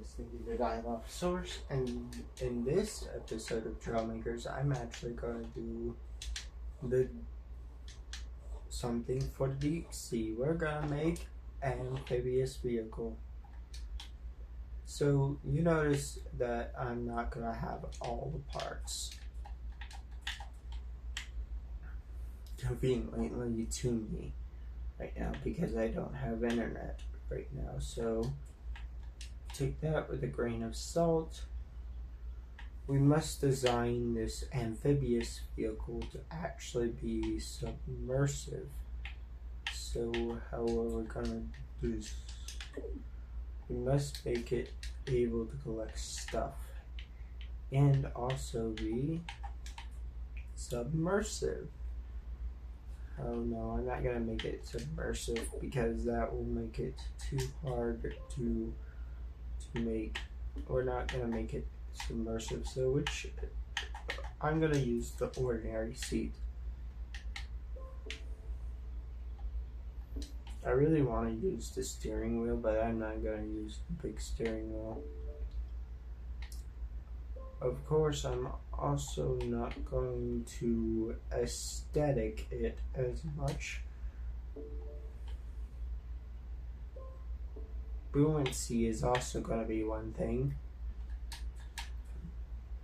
is Thangie the Dinosaurs, and in this episode of Trailmakers, I'm actually going to do the something for the deep sea. We're gonna make an amphibious vehicle. So you notice that I'm not gonna have all the parts conveniently to me right now because I don't have internet right now. So take that with a grain of salt. We must design this amphibious vehicle to actually be submersive. So how are we gonna do this? We must make it able to collect stuff and also be submersive. Oh no, I'm not gonna make it submersive because that will make it too hard to make. We're not gonna make it submersive, so I'm gonna use the ordinary seat. I really want to use the steering wheel, but I'm not gonna use the big steering wheel. Of course, I'm also not going to aesthetic it as much. Buoyancy is also going to be one thing.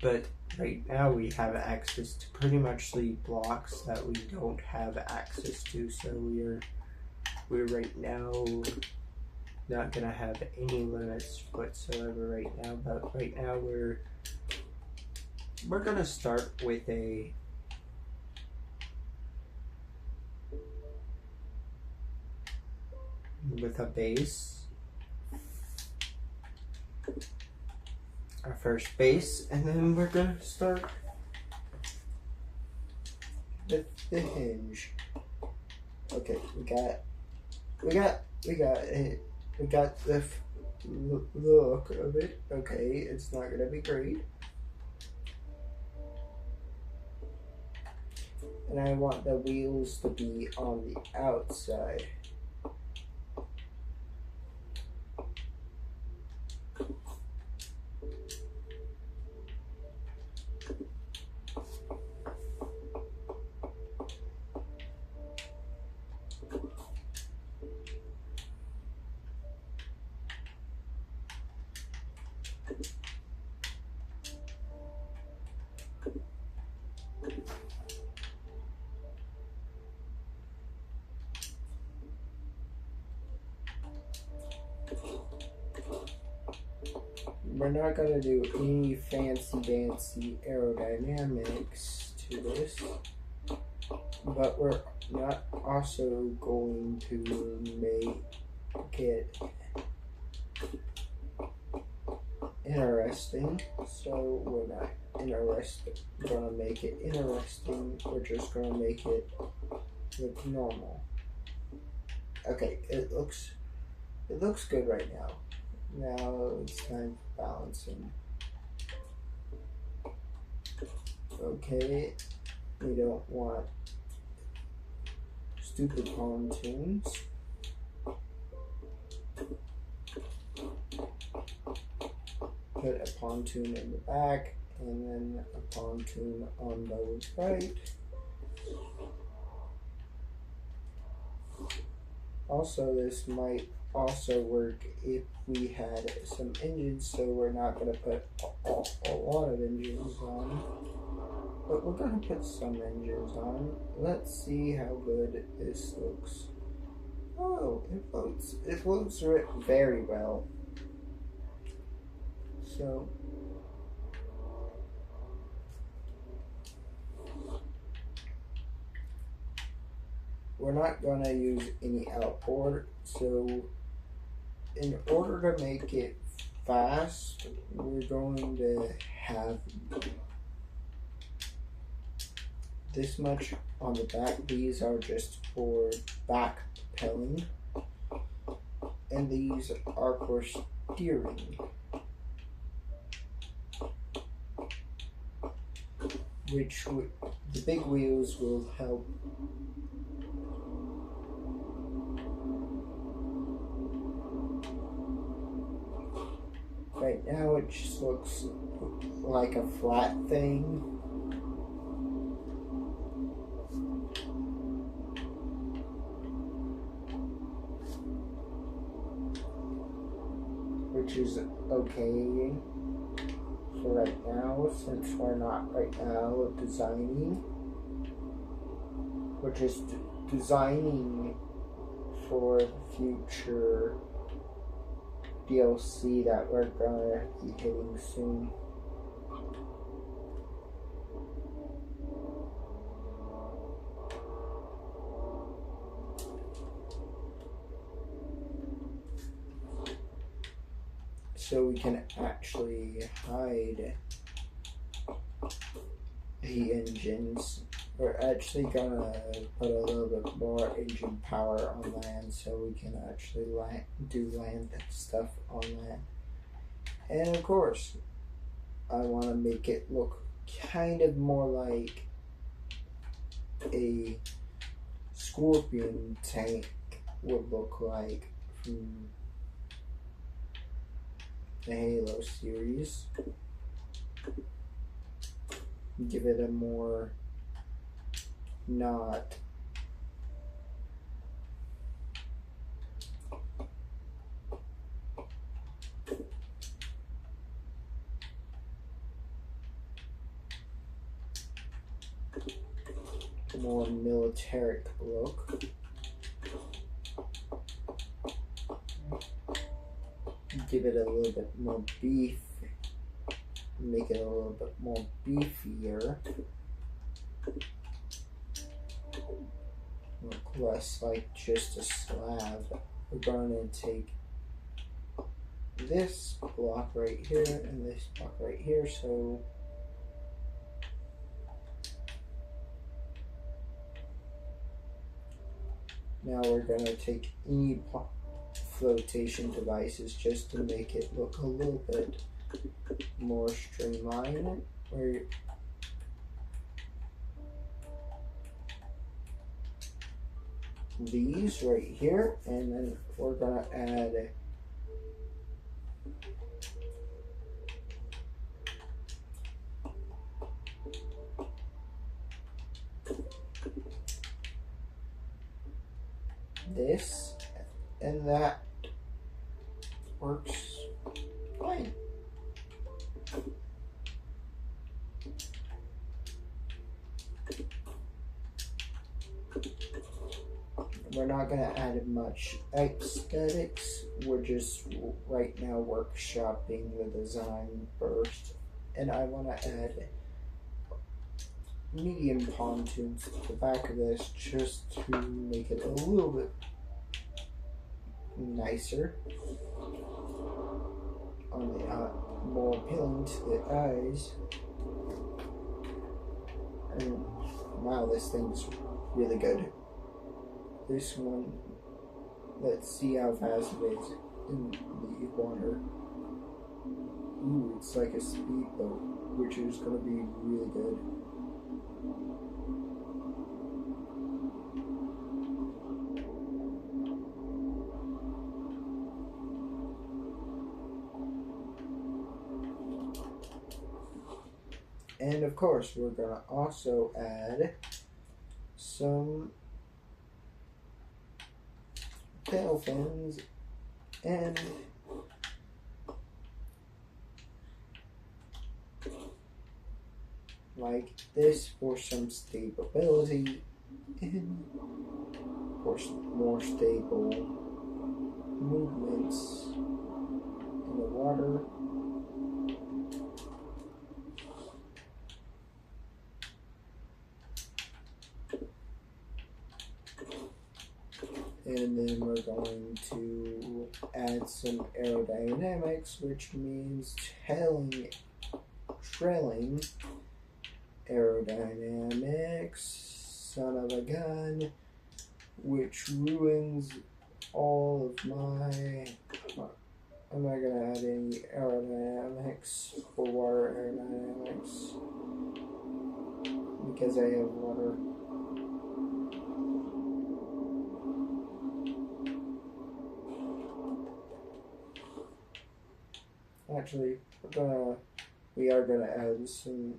But right now we have access to pretty much the blocks that we don't have access to, so we're right now not going to have any limits whatsoever right now, but right now we're going to start with a base, our first base, and then we're going to start with the hinge. Okay, we got it. We got the look of it. Okay, it's not going to be great. And I want the wheels to be on the outside. We're not going to do any fancy aerodynamics to this, but we're not also going to make it interesting. So we're not going to make it interesting. We're just going to make it look normal. Okay, it looks good right now. Now it's time for balancing. Okay, we don't want stupid pontoons. Put a pontoon in the back and then a pontoon on the right. Also, this might also work if we had some engines, so we're not going to put a lot of engines on, but we're going to put some engines on. Let's see how good this looks. Oh, it floats very well. So we're not going to use any outboard, so in order to make it fast, we're going to have this much on the back. These are just for back propelling, and these are for steering, which the big wheels will help Right now it just looks like a flat thing. Which is okay for right now, since we're not right now designing. We're just designing for the future DLC that we're gonna be hitting soon. So we can actually hide the engines. We're actually gonna put a little bit more engine power on land so we can actually do land stuff on land. And of course, I want to make it look kind of more like a Scorpion tank would look like from the Halo series. Give it a more not more militaric look. Give it a little bit more beef. Make it a little bit more beefier. Look less like just a slab. We're going to take this block right here and this block right here, so now we're going to take any flotation devices just to make it look a little bit more streamlined. Where these right here, and then we're gonna add this, and that works fine. We're not going to add much aesthetics. We're just right now workshopping the design first. And I want to add medium pontoons to the back of this just to make it a little bit nicer on the more appealing to the eyes. And wow, this thing's really good. This one, let's see how fast it is in the water. Ooh, it's like a speedboat, which is going to be really good. And of course, we're going to also add some tail fins and like this for some stability and for some more stable movements in the water. And then we're going to add some aerodynamics, which means trailing aerodynamics, son of a gun, which ruins all of my... I'm not going to add any aerodynamics for water aerodynamics because I have water. Actually, we are gonna add some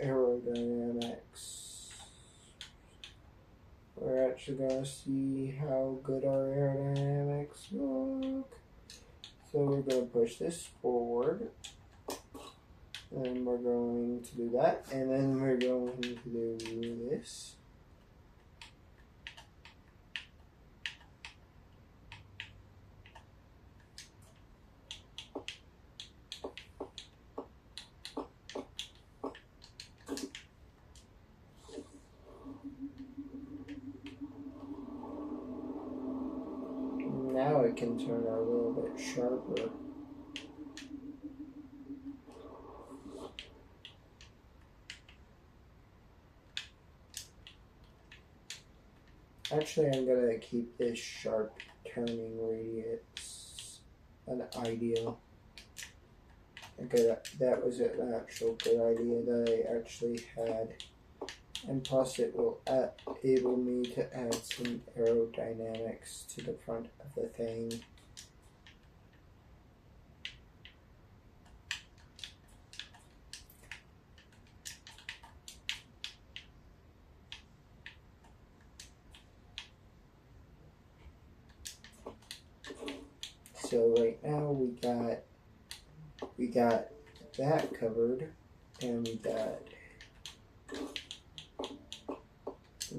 aerodynamics. We're actually gonna see how good our aerodynamics look. So we're gonna push this forward. And we're going to do that. And then we're going to do this. Now it can turn a little bit sharper. Actually, I'm going to keep this sharp turning radius an ideal. Okay, that was an actual good idea that I actually had. And plus it will enable me to add some aerodynamics to the front of the thing. So right now we got that covered, and we got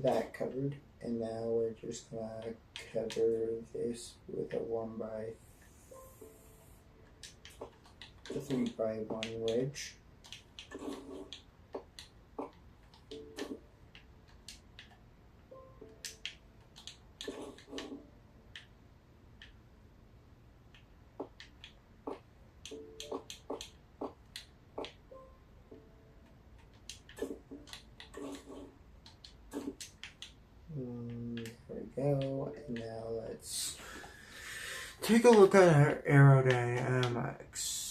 that covered, and now we're just gonna cover this with a 3x1 wedge. There we go, and now let's take a look at our aerodynamics.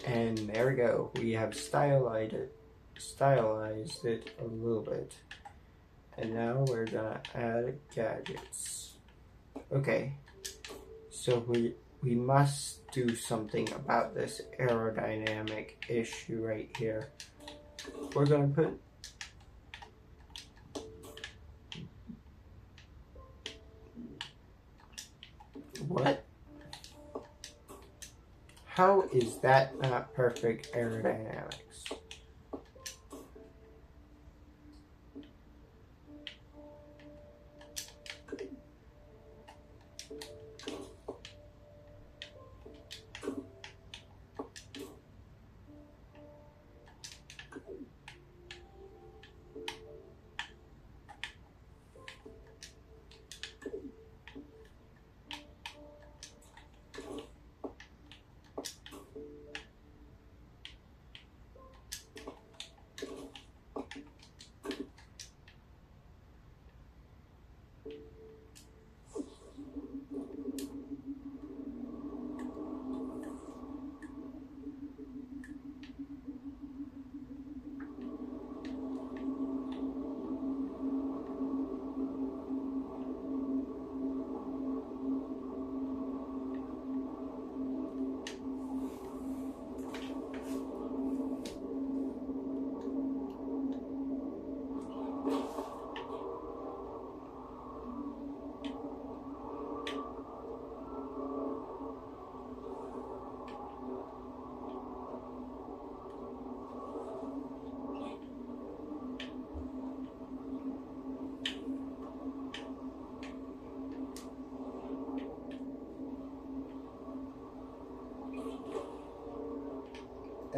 And there we go. We have stylized it a little bit. And now we're gonna add gadgets. Okay. So we must do something about this aerodynamic issue right here. We're gonna put what? How is that not perfect aerodynamics?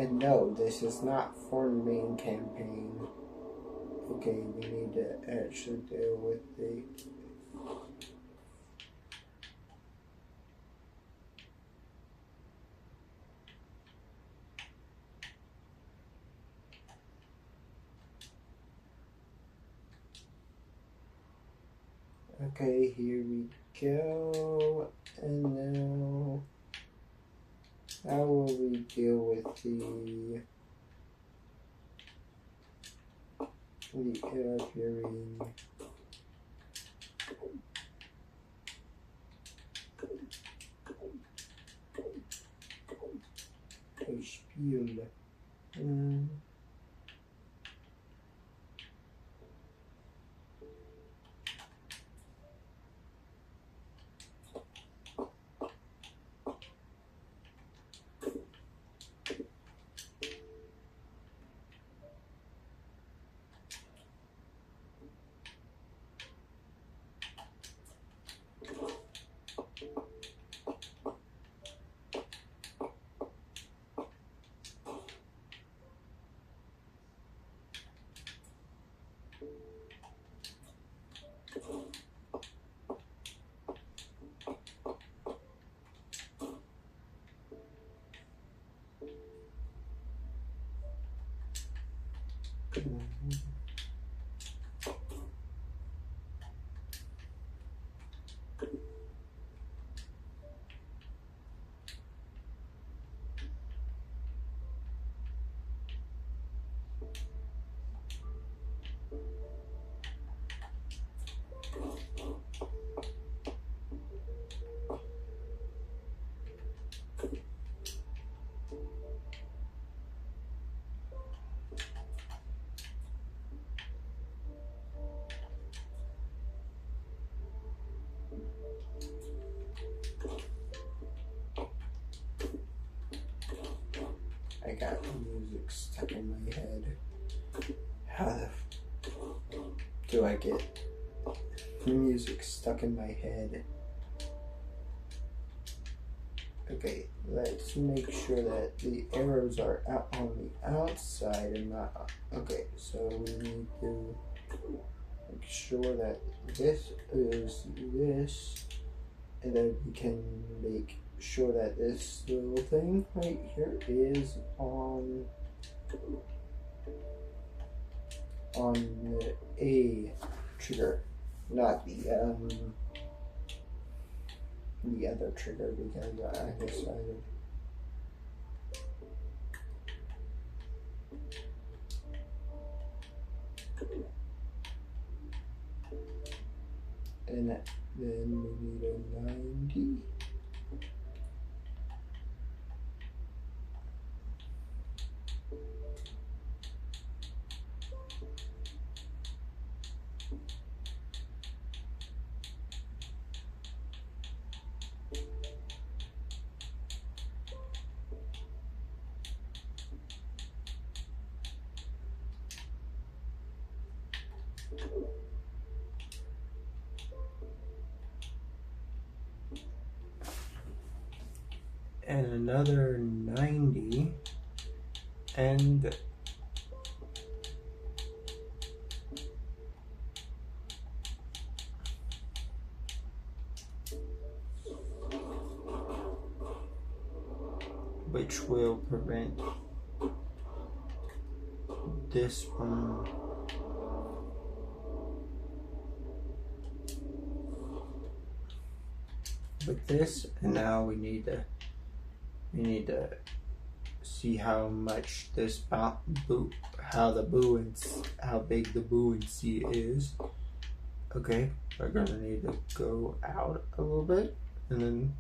And no, this is not for the main campaign. Okay, we need to actually deal with the... Okay, here we go. And now, how will we deal with the air-carrying? Spiel. I got the music stuck in my head. How the do I get the music stuck in my head? Okay, let's make sure that the arrows are out on the outside and not... Okay, so we need to make sure that this is this, and then we can make sure that this little thing right here is on the A trigger, not the other trigger, because I decided. And then we need a 90. And another 90, and which will prevent this from with this. And now we need to see how much this how big the buoyancy is. Okay, we're gonna need to go out a little bit, and then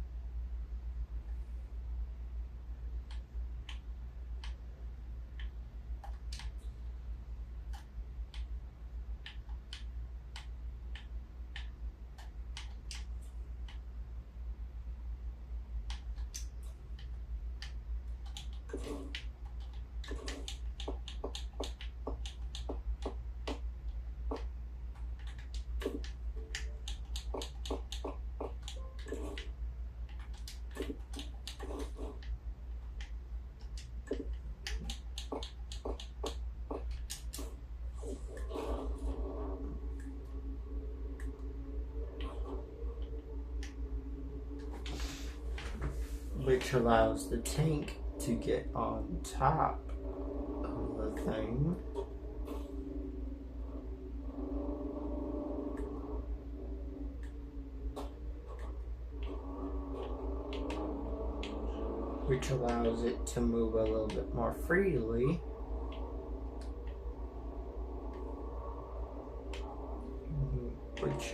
which allows the tank to get on top of the thing. Which allows it to move a little bit more freely. Which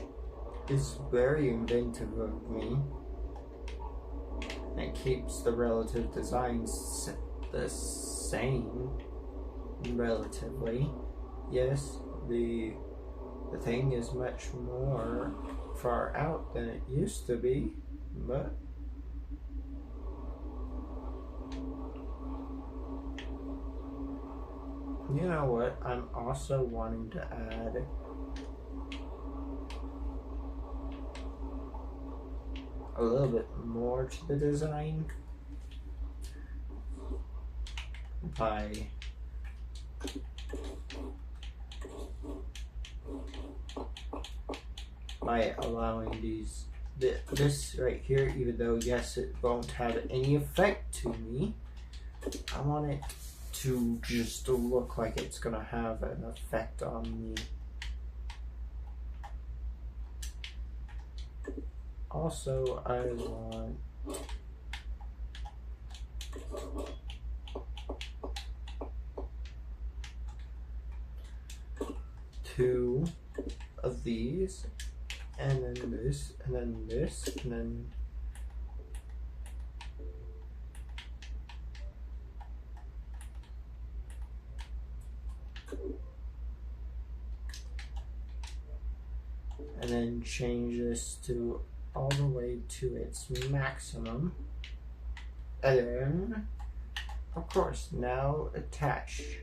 is very inventive of me. It keeps the relative designs the same, relatively. Yes, the thing is much more far out than it used to be, but you know what? I'm also wanting to add a little bit more to the design by allowing this right here, even though yes it won't have any effect to me, I want it to just look like it's gonna have an effect on me. Also, I want two of these, and then this, and then this, and then change this to all the way to its maximum. And then, of course, now attach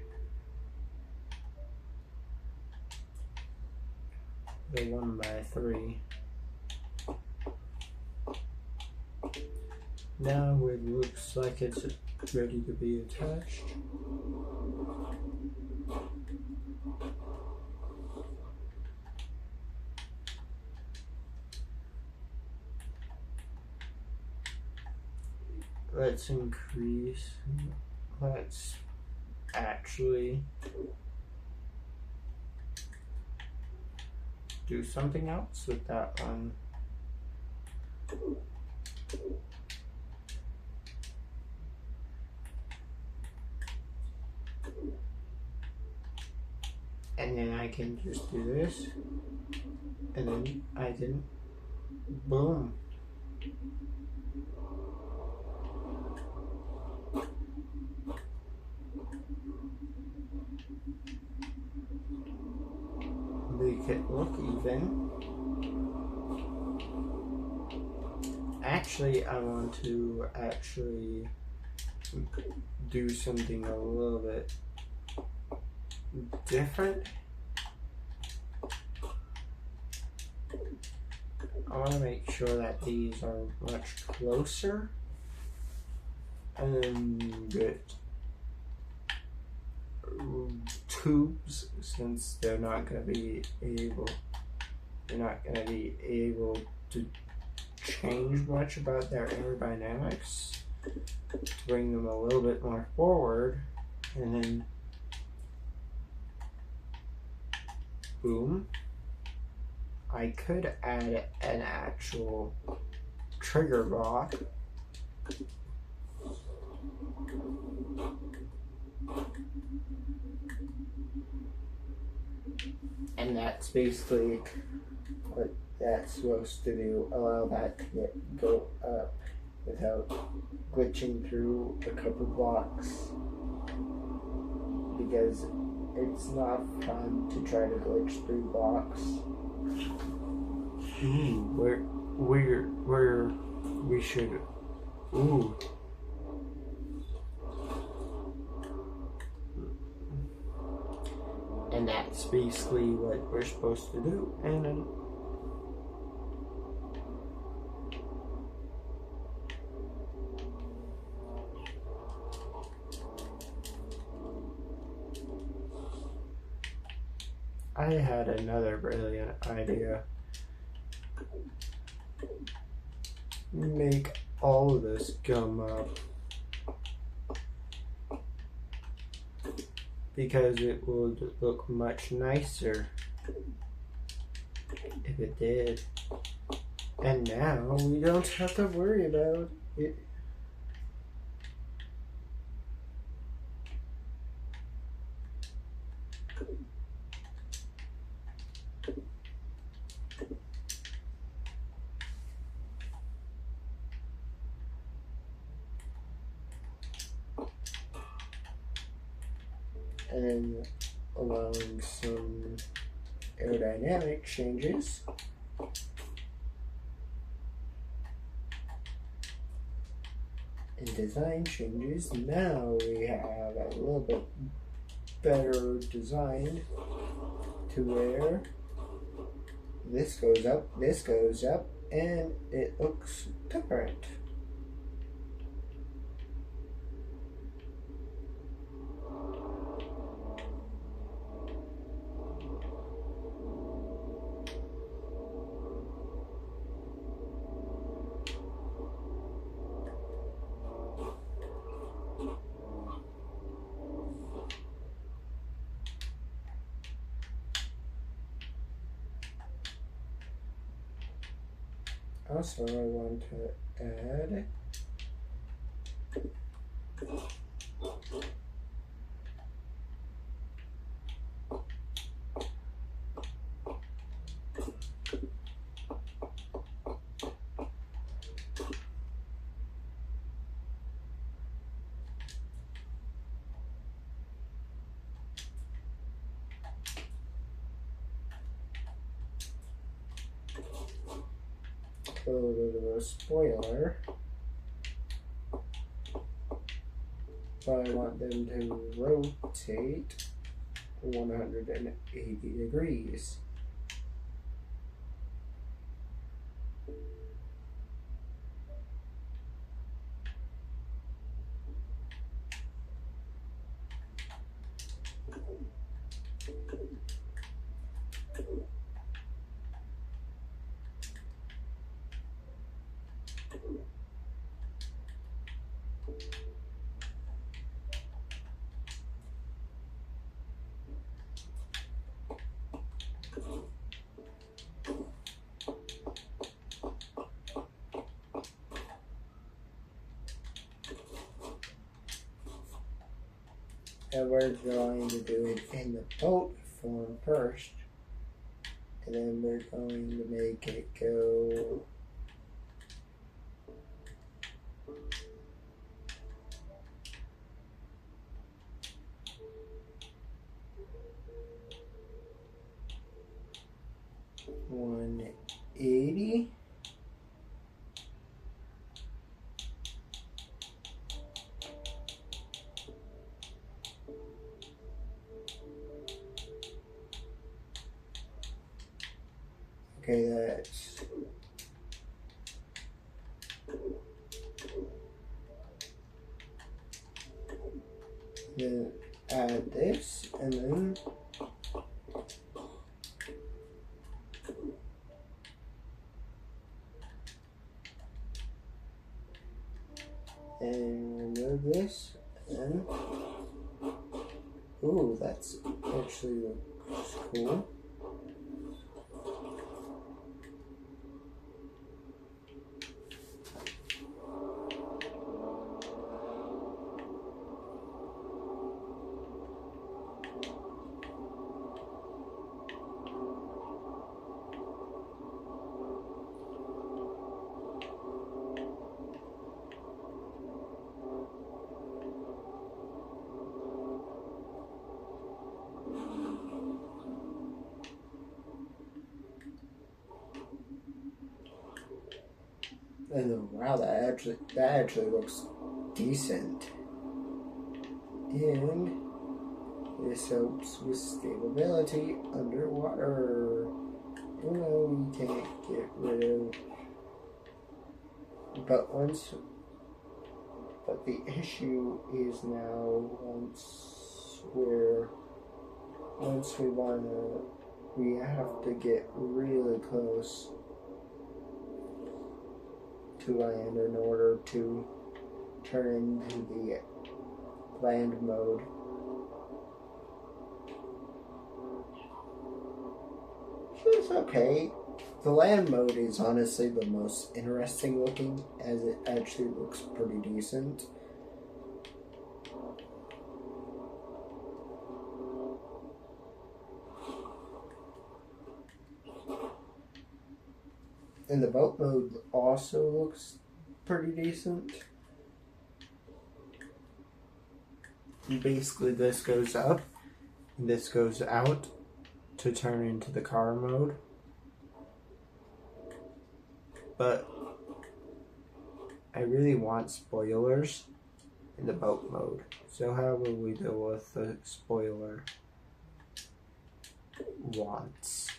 the 1x3. Now it looks like it's ready to be attached. Let's increase, let's actually do something else with that one. And then I can just do this, and then I can, boom. Make it look even. Actually, I want to do something a little bit different. I want to make sure that these are much closer, and then get tubes, since they're not going to be able to change much about their aerodynamics, to bring them a little bit more forward, and then boom. I could add an actual trigger block. And that's basically what that's supposed to do, allow that to go up without glitching through a couple blocks, because it's not fun to try to glitch through blocks. We should, and that's basically what we're supposed to do. And then I had another brilliant idea. Make all of this gum up because it would look much nicer if it did. And now we don't have to worry about it. And allowing some aerodynamic changes. And design changes. Now we have a little bit better designed to where this goes up, and it looks different. Also, I want to add a little bit of a spoiler, but I want them to rotate 180 degrees. And we're going to do it in the boat form first, and then we're going to make it go $180. Okay, that's then add this, and then remove this, and ooh, that's actually looks cool. And then, wow, that actually looks decent. And this helps with stability underwater. Even though we can't get rid of, but the issue is now we have to get really close to land in order to turn into the land mode. It's okay. The land mode is honestly the most interesting looking, as it actually looks pretty decent. And the boat mode also looks pretty decent. And basically this goes up, and this goes out to turn into the car mode. But I really want spoilers in the boat mode. So how will we deal with the spoiler wants?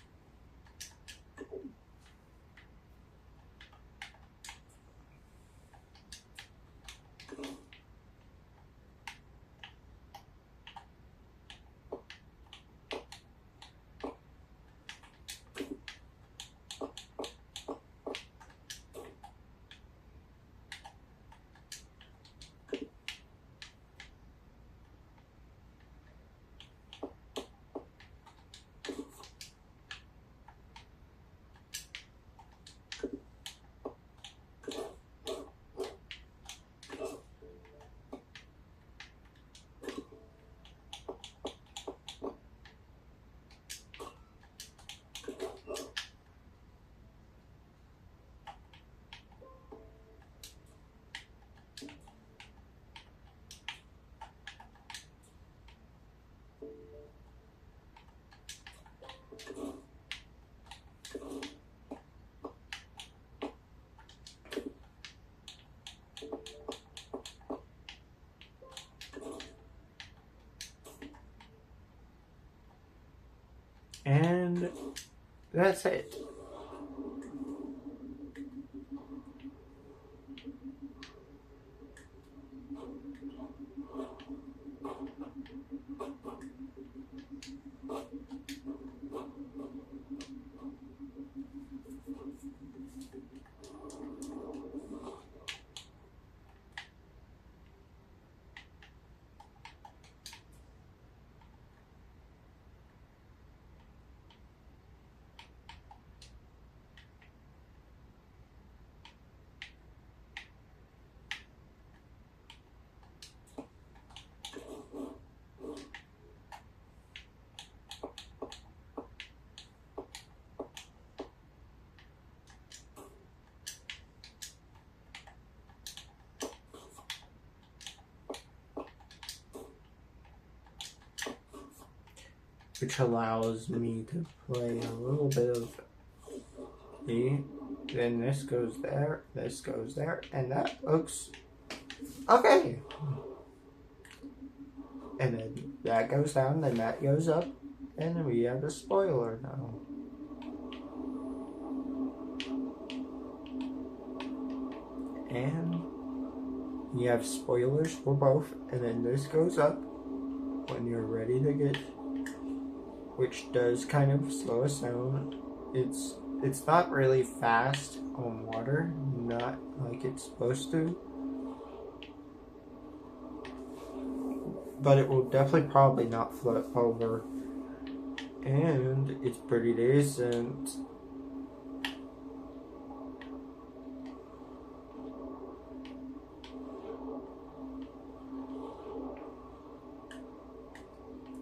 And that's it. Which allows me to play a little bit of the, then this goes there, and that looks okay. And then that goes down, then that goes up, and then we have a spoiler now. And you have spoilers for both, and then this goes up when you're ready to get, which does kind of slow us down. It's not really fast on water, not like it's supposed to, but it will definitely probably not flip over, and it's pretty decent.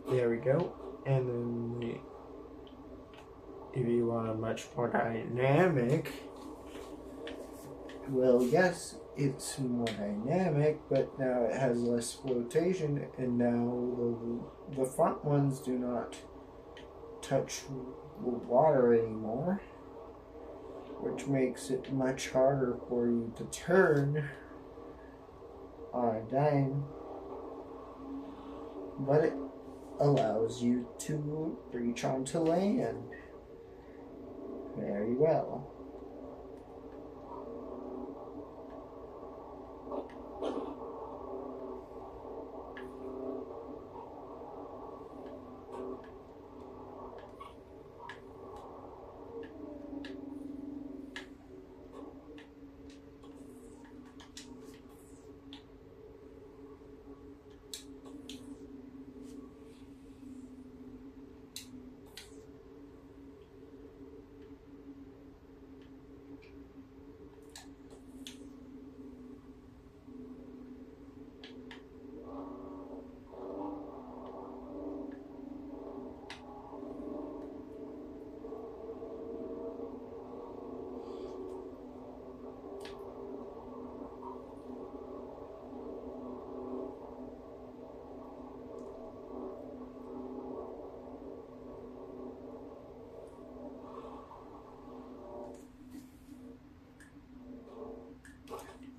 There we go. And then if you want a much more dynamic, well, yes, it's more dynamic, but now it has less flotation, and now the front ones do not touch the water anymore, which makes it much harder for you to turn on a dime, but it allows you to reach onto land very well.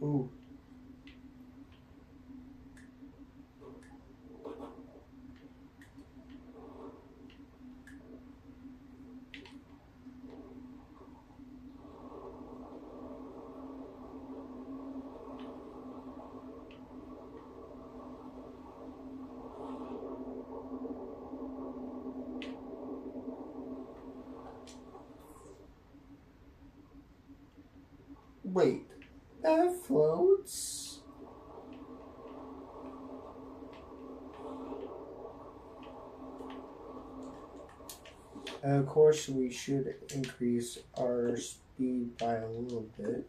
Ooh. Wait, that floats? Of course, we should increase our speed by a little bit.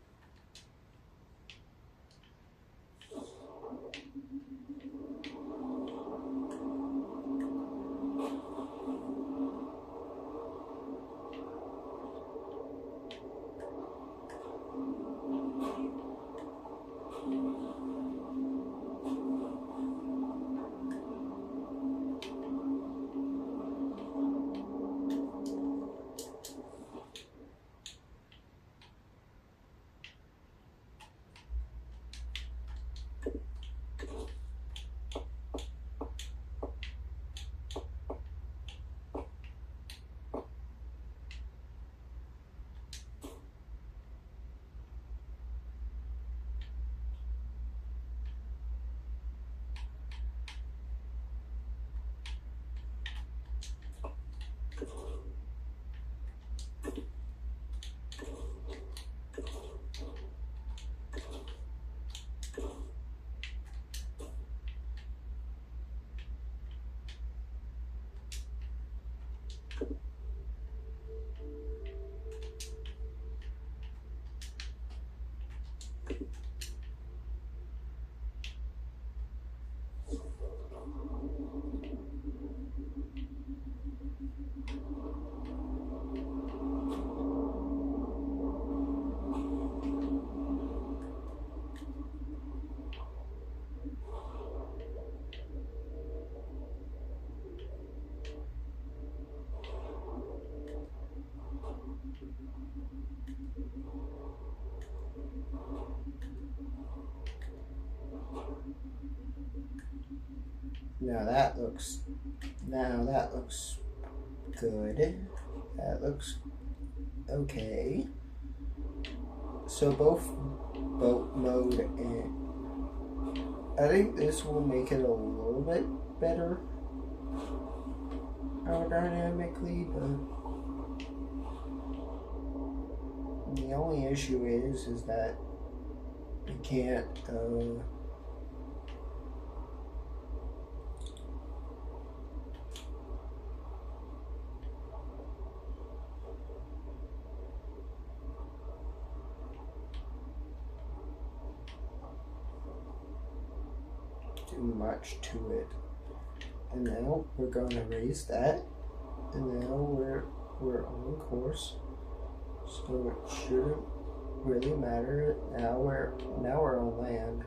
Now that looks good. That looks okay. So both boat mode and I think this will make it a little bit better aerodynamically, but the only issue is that we can't do much to it. And now we're going to raise that, and now we're on course, so it shouldn't really matter. Now we're on land.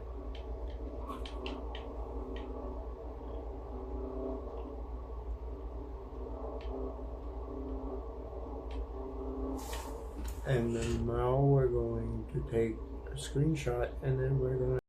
And then now we're going to take a screenshot, and then we're going to